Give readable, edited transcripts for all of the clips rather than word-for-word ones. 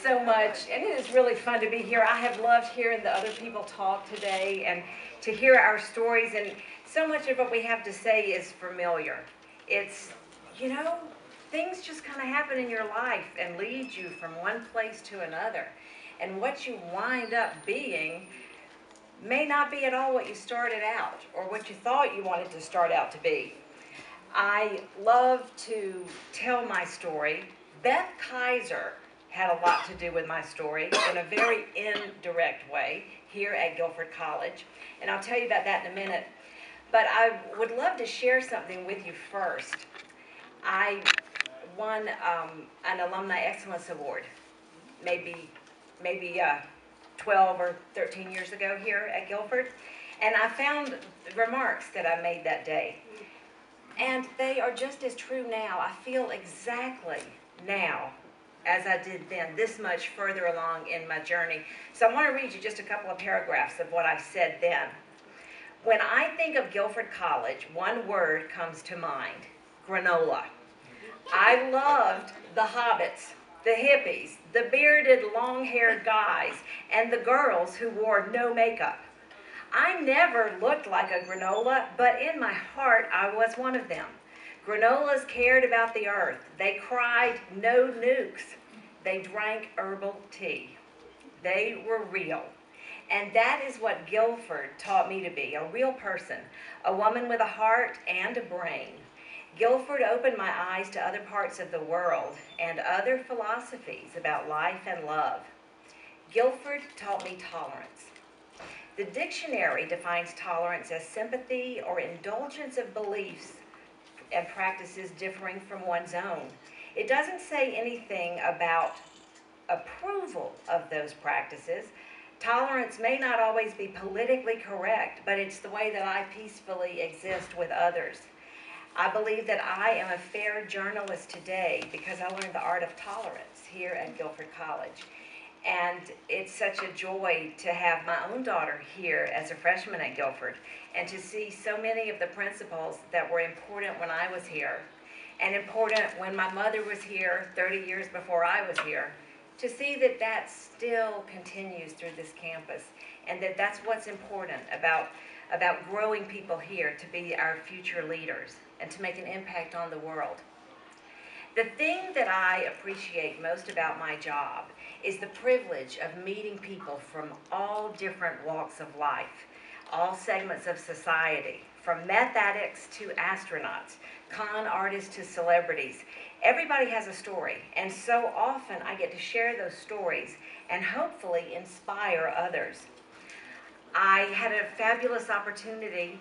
so much, and it is really fun to be here. I have loved hearing the other people talk today and to hear our stories, and so much of what we have to say is familiar. It's, you know, things just kind of happen in your life and lead you from one place to another. And what you wind up being may not be at all what you started out or what you thought you wanted to start out to be. I love to tell my story. Beth Kaiser had a lot to do with my story in a very indirect way here at Guilford College, and I'll tell you about that in a minute. But I would love to share something with you first. I won an Alumni Excellence Award maybe 12 or 13 years ago here at Guilford, and I found remarks that I made that day. And they are just as true now. I feel exactly now as I did then, this much further along in my journey. So I want to read you just a couple of paragraphs of what I said then. When I think of Guilford College, one word comes to mind: granola. I loved the hobbits, the hippies, the bearded, long-haired guys, and the girls who wore no makeup. I never looked like a granola, but in my heart, I was one of them. Granolas cared about the earth. They cried, "No nukes." They drank herbal tea. They were real. And that is what Guilford taught me to be, a real person, a woman with a heart and a brain. Guilford opened my eyes to other parts of the world and other philosophies about life and love. Guilford taught me tolerance. The dictionary defines tolerance as sympathy or indulgence of beliefs and practices differing from one's own. It doesn't say anything about approval of those practices. Tolerance may not always be politically correct, but it's the way that I peacefully exist with others. I believe that I am a fair journalist today because I learned the art of tolerance here at Guilford College. And it's such a joy to have my own daughter here as a freshman at Guilford and to see so many of the principles that were important when I was here and important when my mother was here 30 years before I was here, to see that that still continues through this campus and that that's what's important about growing people here to be our future leaders and to make an impact on the world. The thing that I appreciate most about my job is the privilege of meeting people from all different walks of life, all segments of society, from meth addicts to astronauts, con artists to celebrities. Everybody has a story, and so often I get to share those stories and hopefully inspire others. I had a fabulous opportunity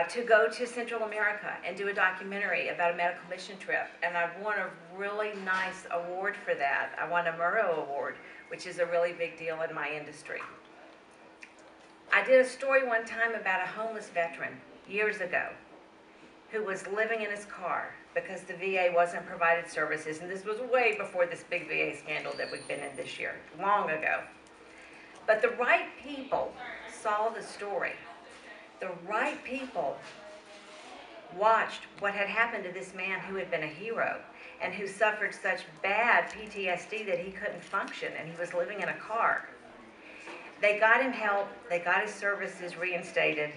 to go to Central America and do a documentary about a medical mission trip, and I won a really nice award for that. I won a Murrow Award, which is a really big deal in my industry. I did a story one time about a homeless veteran years ago who was living in his car because the VA wasn't provided services, and this was way before this big VA scandal that we've been in this year, long ago. But the right people saw the story. The right people watched what had happened to this man who had been a hero and who suffered such bad PTSD that he couldn't function and he was living in a car. They got him help, they got his services reinstated,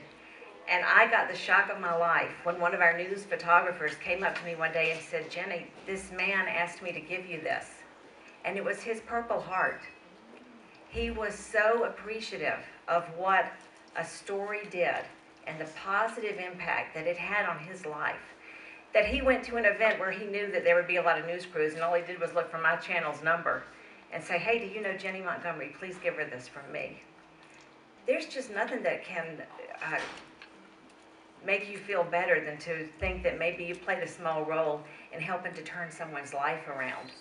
and I got the shock of my life when one of our news photographers came up to me one day and said, "Jenny, this man asked me to give you this." And it was his Purple Heart. He was so appreciative of what a story did and the positive impact that it had on his life, that he went to an event where he knew that there would be a lot of news crews, and all he did was look for my channel's number and say, "Hey, do you know Jennie Montgomery? Please give her this from me." There's just nothing that can make you feel better than to think that maybe you played a small role in helping to turn someone's life around.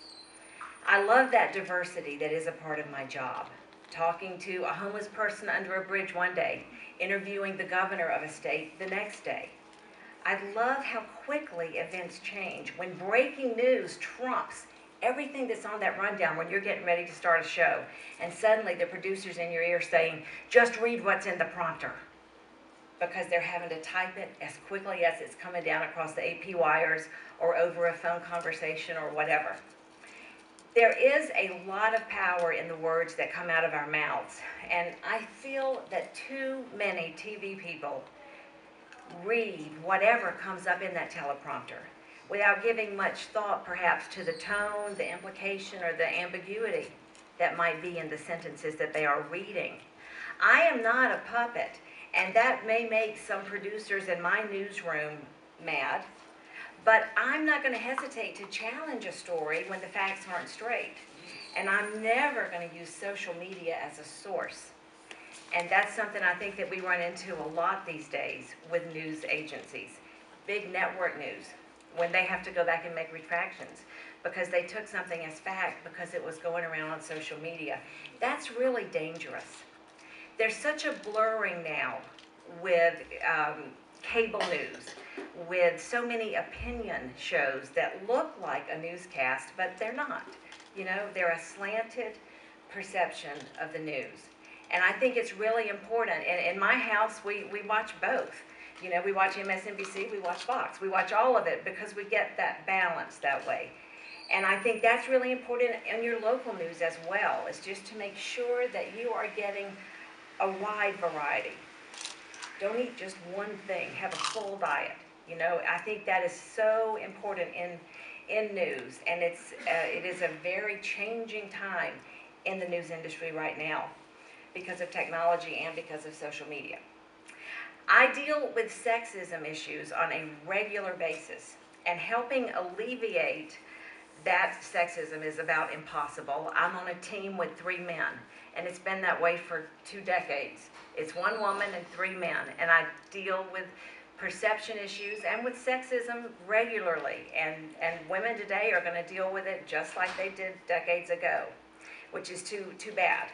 I love that diversity that is a part of my job. Talking to a homeless person under a bridge one day, interviewing the governor of a state the next day. I love how quickly events change when breaking news trumps everything that's on that rundown when you're getting ready to start a show, and suddenly the producer's in your ear saying, "Just read what's in the prompter," because they're having to type it as quickly as it's coming down across the AP wires or over a phone conversation or whatever. There is a lot of power in the words that come out of our mouths, and I feel that too many TV people read whatever comes up in that teleprompter without giving much thought perhaps to the tone, the implication, or the ambiguity that might be in the sentences that they are reading. I am not a puppet, and that may make some producers in my newsroom mad, but I'm not going to hesitate to challenge a story when the facts aren't straight. And I'm never going to use social media as a source. And that's something I think that we run into a lot these days with news agencies, big network news, when they have to go back and make retractions because they took something as fact because it was going around on social media. That's really dangerous. There's such a blurring now with cable news, with so many opinion shows that look like a newscast, but they're not. You know, they're a slanted perception of the news. And I think it's really important. And in my house, we watch both. You know, we watch MSNBC, we watch Fox. We watch all of it because we get that balance that way. And I think that's really important in your local news as well, is just to make sure that you are getting a wide variety. Don't eat just one thing. Have a full diet. You know, I think that is so important in news, and it is a very changing time in the news industry right now because of technology and because of social media. I deal with sexism issues on a regular basis, and helping alleviate that sexism is about impossible. I'm on a team with 3 men, and it's been that way for 2 decades. It's 1 woman and 3 men, and I deal with perception issues and with sexism regularly, and women today are going to deal with it just like they did decades ago, which is too bad.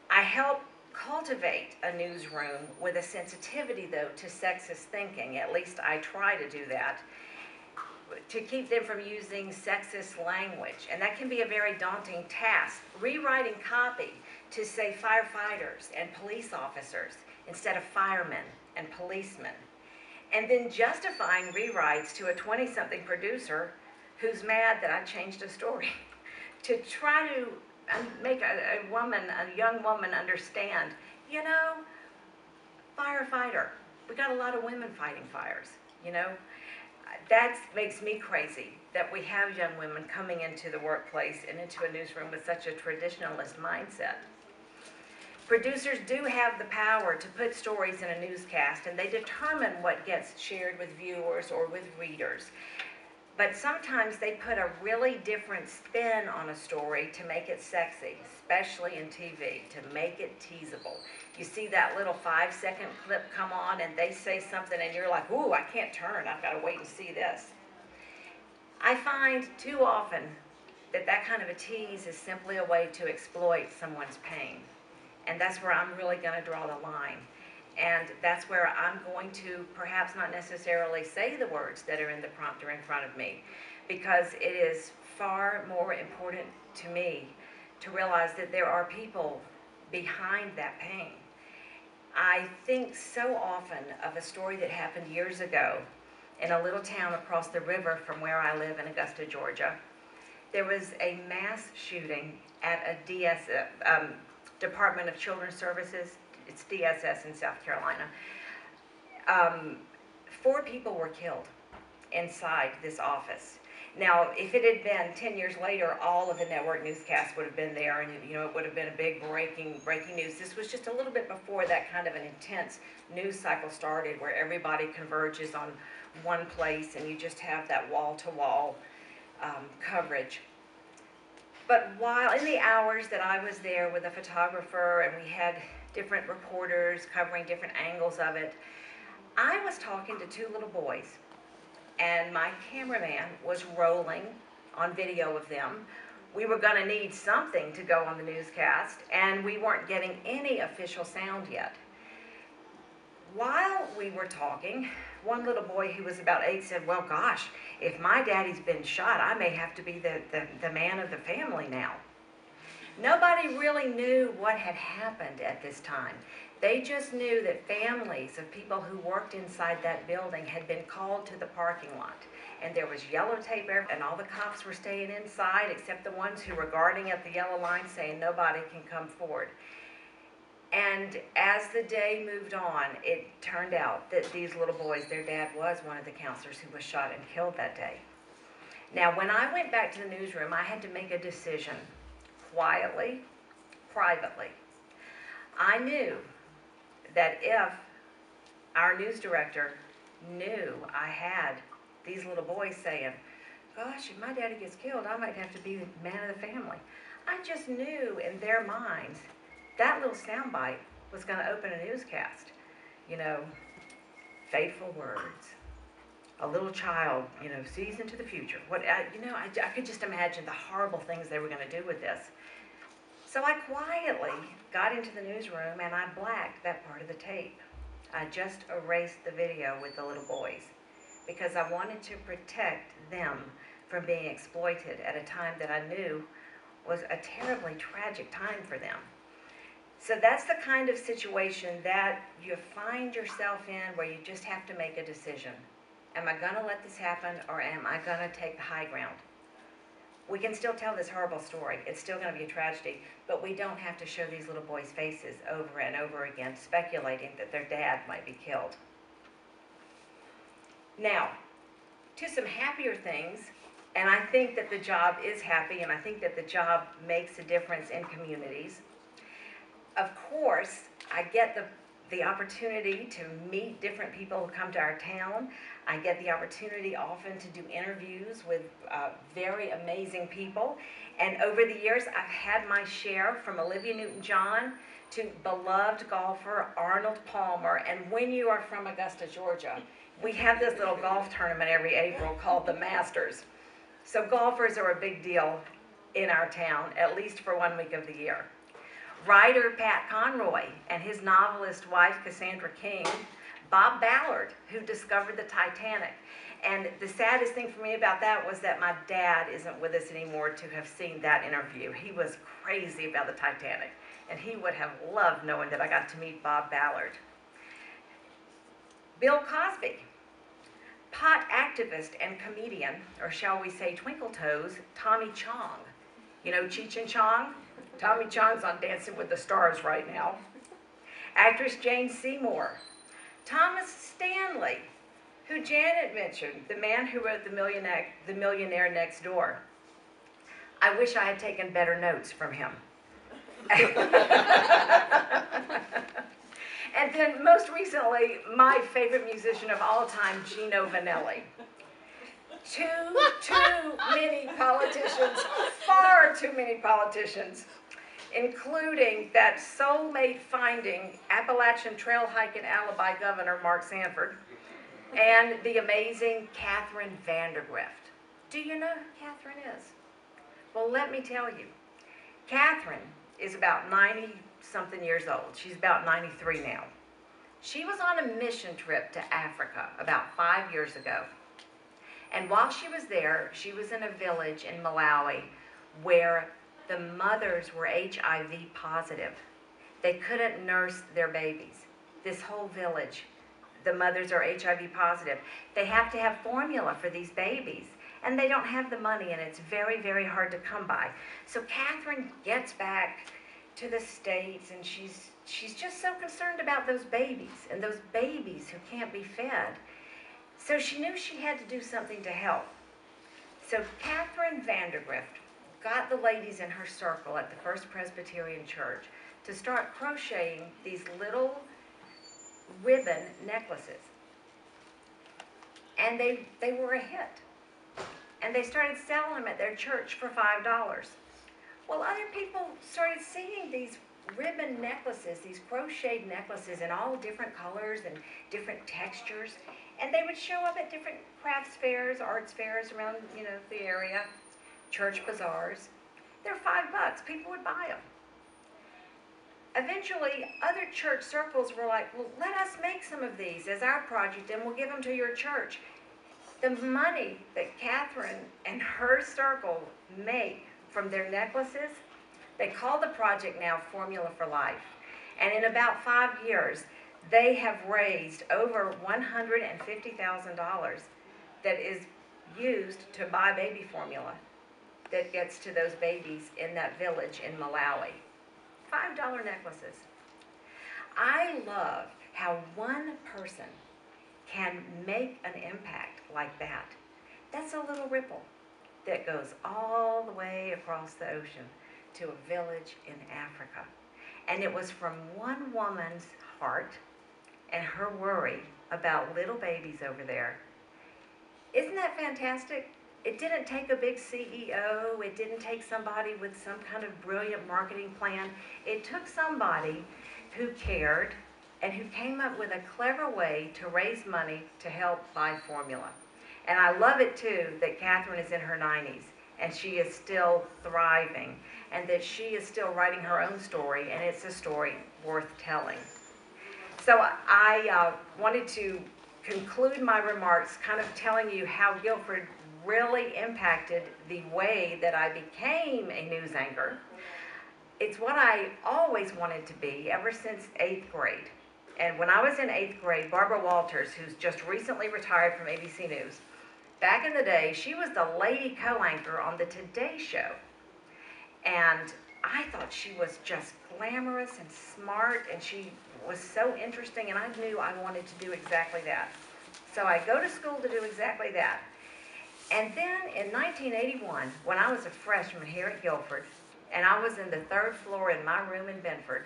I help cultivate a newsroom with a sensitivity, though, to sexist thinking. At least I try to do that, to keep them from using sexist language, and that can be a very daunting task. Rewriting copy to say firefighters and police officers instead of firemen and policemen, and then justifying rewrites to a 20-something producer who's mad that I changed a story to try to make a young woman understand, you know, firefighter, we got a lot of women fighting fires, you know. That makes me crazy that we have young women coming into the workplace and into a newsroom with such a traditionalist mindset. Producers do have the power to put stories in a newscast, and they determine what gets shared with viewers or with readers. But sometimes they put a really different spin on a story to make it sexy, especially in TV, to make it teasable. You see that little 5-second clip come on and they say something and you're like, ooh, I can't turn, I've got to wait and see this. I find too often that that kind of a tease is simply a way to exploit someone's pain. And that's where I'm really going to draw the line. And that's where I'm going to perhaps not necessarily say the words that are in the prompter in front of me, because it is far more important to me to realize that there are people behind that pain. I think so often of a story that happened years ago in a little town across the river from where I live in Augusta, Georgia. There was a mass shooting at a Department of Children's Services. It's DSS in South Carolina. 4 people were killed inside this office. Now, if it had been 10 years later, all of the network newscasts would have been there, and you know, it would have been a big breaking news. This was just a little bit before that kind of an intense news cycle started, where everybody converges on one place, and you just have that wall-to-wall coverage. But while in the hours that I was there with a photographer, and we had different reporters covering different angles of it, I was talking to 2 little boys, and my cameraman was rolling on video of them. We were going to need something to go on the newscast, and we weren't getting any official sound yet. While we were talking, one little boy who was about 8 said, well, gosh, if my daddy's been shot, I may have to be the man of the family now. Nobody really knew what had happened at this time. They just knew that families of people who worked inside that building had been called to the parking lot, and there was yellow tape everywhere, and all the cops were staying inside except the ones who were guarding at the yellow line saying nobody can come forward. And as the day moved on, it turned out that these little boys, their dad was one of the counselors who was shot and killed that day. Now, when I went back to the newsroom, I had to make a decision, quietly, privately. I knew that if our news director knew I had these little boys saying, gosh, if my daddy gets killed, I might have to be the man of the family. I just knew in their minds that little soundbite was going to open a newscast. You know, fateful words. A little child, you know, sees into the future. I could just imagine the horrible things they were going to do with this. So I quietly got into the newsroom and I blacked that part of the tape. I just erased the video with the little boys because I wanted to protect them from being exploited at a time that I knew was a terribly tragic time for them. So that's the kind of situation that you find yourself in where you just have to make a decision. Am I going to let this happen, or am I going to take the high ground? We can still tell this horrible story. It's still going to be a tragedy, but we don't have to show these little boys' faces over and over again, speculating that their dad might be killed. Now, to some happier things, and I think that the job is happy, and I think that the job makes a difference in communities. Of course, I get the opportunity to meet different people who come to our town. I get the opportunity often to do interviews with very amazing people. And over the years, I've had my share from Olivia Newton-John to beloved golfer Arnold Palmer. And when you are from Augusta, Georgia, we have this little golf tournament every April called the Masters. So golfers are a big deal in our town, at least for 1 week of the year. Writer Pat Conroy and his novelist wife Cassandra King, Bob Ballard, who discovered the Titanic. And the saddest thing for me about that was that my dad isn't with us anymore to have seen that interview. He was crazy about the Titanic, and he would have loved knowing that I got to meet Bob Ballard. Bill Cosby, pot activist and comedian, or shall we say twinkle toes, Tommy Chong. You know Cheech and Chong? Tommy Chong's on Dancing with the Stars right now. Actress Jane Seymour. Thomas Stanley, who Janet mentioned, the man who wrote The Millionaire Next Door. I wish I had taken better notes from him. And then most recently, my favorite musician of all time, Gino Vanelli. Too many politicians, far too many politicians, including that soulmate-finding Appalachian Trail hiking alibi governor, Mark Sanford, and the amazing Catherine Vandergrift. Do you know who Catherine is? Well, let me tell you. Catherine is about 90-something years old. She's about 93 now. She was on a mission trip to Africa about 5 years ago. And while she was there, she was in a village in Malawi where the mothers were HIV positive. They couldn't nurse their babies. This whole village, the mothers are HIV positive. They have to have formula for these babies, and they don't have the money, and it's very, very hard to come by. So Catherine gets back to the States, and she's just so concerned about those babies, and those babies who can't be fed. So she knew she had to do something to help. So Catherine Vandergrift got the ladies in her circle at the First Presbyterian Church to start crocheting these little ribbon necklaces. And they were a hit. And they started selling them at their church for $5. Well, other people started seeing these ribbon necklaces, these crocheted necklaces in all different colors and different textures. And they would show up at different crafts fairs, arts fairs around, the area, church bazaars. They're $5. People would buy them. Eventually, other church circles were like, well, let us make some of these as our project, and we'll give them to your church. The money that Catherine and her circle make from their necklaces, they call the project now Formula for Life. And in about 5 years, they have raised over $150,000 that is used to buy baby formula that gets to those babies in that village in Malawi. $5 necklaces. I love how one person can make an impact like that. That's a little ripple that goes all the way across the ocean to a village in Africa. And it was from one woman's heart and her worry about little babies over there. Isn't that fantastic? It didn't take a big CEO. It didn't take somebody with some kind of brilliant marketing plan. It took somebody who cared and who came up with a clever way to raise money to help buy formula. And I love it too that Catherine is in her 90s and she is still thriving and that she is still writing her own story, and it's a story worth telling. So I wanted to conclude my remarks kind of telling you how Guilford really impacted the way that I became a news anchor. It's what I always wanted to be ever since 8th grade. And when I was in 8th grade, Barbara Walters, who's just recently retired from ABC News, back in the day, she was the lady co-anchor on the Today Show. And I thought she was just glamorous and smart, and she was so interesting, and I knew I wanted to do exactly that. So I go to school to do exactly that. And then in 1981, when I was a freshman here at Guilford, and I was in the 3rd floor in my room in Bedford,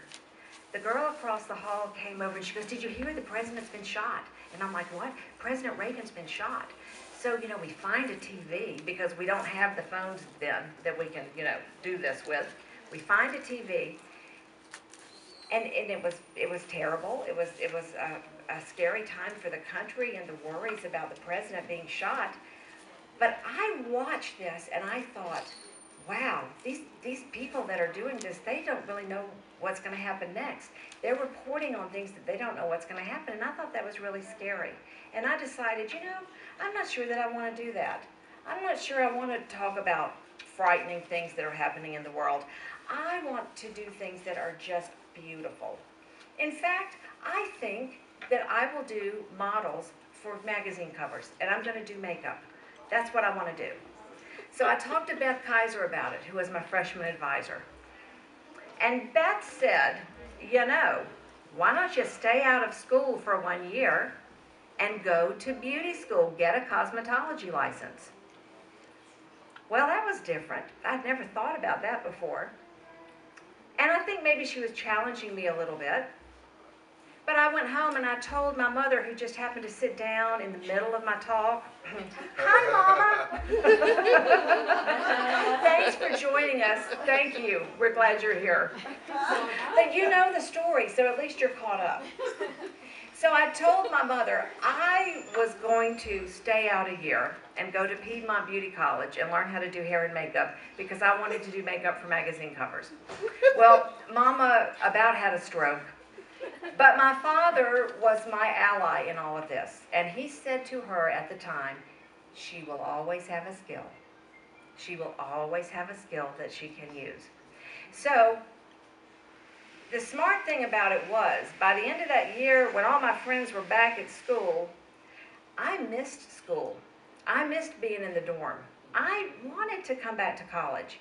the girl across the hall came over and she goes, "Did you hear the president's been shot?" And I'm like, "What? President Reagan's been shot." So, we find a TV because we don't have the phones then that we can, do this with. We find a TV, and it was terrible. It was a scary time for the country and the worries about the president being shot. But I watched this and I thought, wow, these people that are doing this, they don't really know what's going to happen next. They're reporting on things that they don't know what's going to happen, and I thought that was really scary. And I decided, I'm not sure that I want to do that. I'm not sure I want to talk about frightening things that are happening in the world. I want to do things that are just beautiful. In fact, I think that I will do models for magazine covers, and I'm going to do makeup. That's what I want to do. So I talked to Beth Kaiser about it, who was my freshman advisor. And Beth said, why don't you stay out of school for 1 year and go to beauty school, get a cosmetology license? Well, that was different. I'd never thought about that before. And I think maybe she was challenging me a little bit. But I went home and I told my mother, who just happened to sit down in the middle of my talk, "Hi, Mama." Thanks for joining us. Thank you. We're glad you're here. But you know the story, so at least you're caught up. So I told my mother I was going to stay out a year and go to Piedmont Beauty College and learn how to do hair and makeup because I wanted to do makeup for magazine covers. Well, Mama about had a stroke. But my father was my ally in all of this, and he said to her at the time, she will always have a skill. She will always have a skill that she can use. So the smart thing about it was, by the end of that year, when all my friends were back at school, I missed school. I missed being in the dorm. I wanted to come back to college.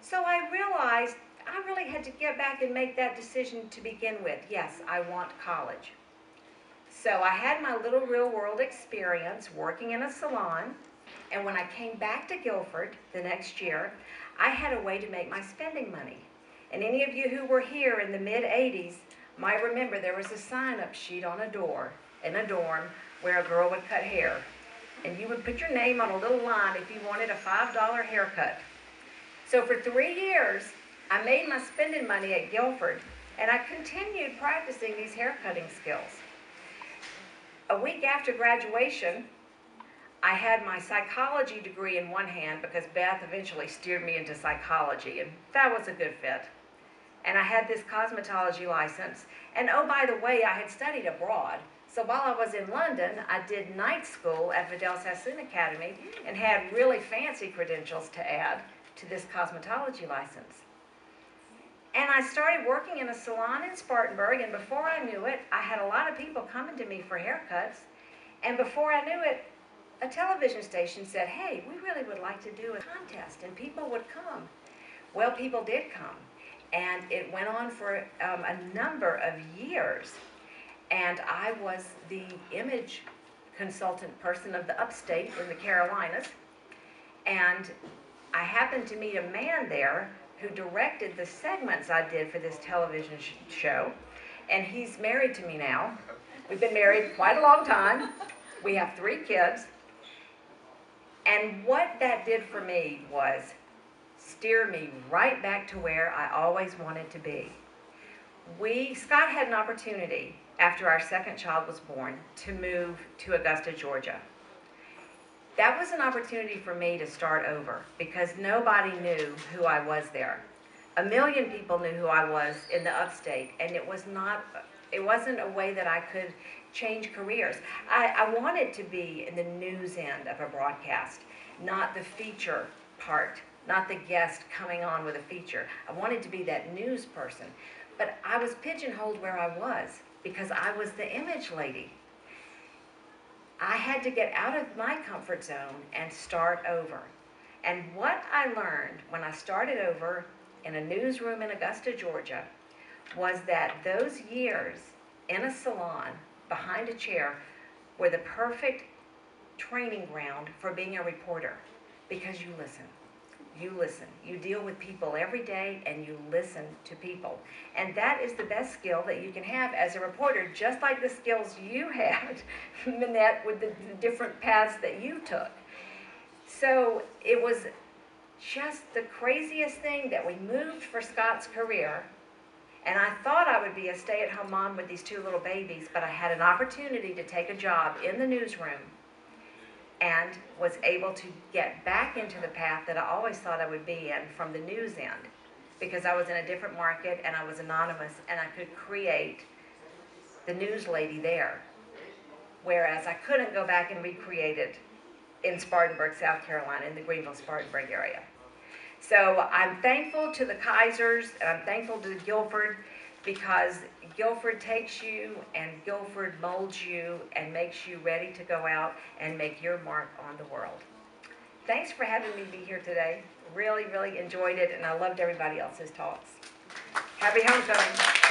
So I realized I really had to get back and make that decision to begin with. Yes, I want college. So I had my little real-world experience working in a salon, and when I came back to Guilford the next year, I had a way to make my spending money. And any of you who were here in the mid-'80s might remember there was a sign-up sheet on a door in a dorm where a girl would cut hair. And you would put your name on a little line if you wanted a $5 haircut. So for 3 years, I made my spending money at Guilford, and I continued practicing these haircutting skills. A week after graduation, I had my psychology degree in one hand because Beth eventually steered me into psychology, and that was a good fit. And I had this cosmetology license, and oh, by the way, I had studied abroad. So while I was in London, I did night school at Vidal Sassoon Academy and had really fancy credentials to add to this cosmetology license. And I started working in a salon in Spartanburg, and before I knew it, I had a lot of people coming to me for haircuts. And before I knew it, a television station said, hey, we really would like to do a contest, and people would come. Well, people did come, and it went on for a number of years, and I was the image consultant person of the upstate in the Carolinas, and I happened to meet a man there who directed the segments I did for this television show, and he's married to me now. We've been married quite a long time. We have 3 kids. And what that did for me was steer me right back to where I always wanted to be. Scott had an opportunity after our second child was born to move to Augusta, Georgia. That was an opportunity for me to start over because nobody knew who I was there. 1 million people knew who I was in the upstate, and it wasn't a way that I could change careers. I wanted to be in the news end of a broadcast, not the feature part, not the guest coming on with a feature. I wanted to be that news person, but I was pigeonholed where I was because I was the image lady. I had to get out of my comfort zone and start over. And what I learned when I started over in a newsroom in Augusta, Georgia, was that those years in a salon behind a chair were the perfect training ground for being a reporter, because you listen. You listen. You deal with people every day, and you listen to people. And that is the best skill that you can have as a reporter, just like the skills you had, Minette, with the different paths that you took. So it was just the craziest thing that we moved for Scott's career. And I thought I would be a stay-at-home mom with these 2 little babies, but I had an opportunity to take a job in the newsroom and was able to get back into the path that I always thought I would be in from the news end, because I was in a different market and I was anonymous and I could create the news lady there, whereas I couldn't go back and recreate it in Spartanburg, South Carolina, in the Greenville-Spartanburg area. So I'm thankful to the Kaisers, and I'm thankful to Guilford, because Guilford takes you and Guilford molds you and makes you ready to go out and make your mark on the world. Thanks for having me be here today. Really, really enjoyed it, and I loved everybody else's talks. Happy homecoming.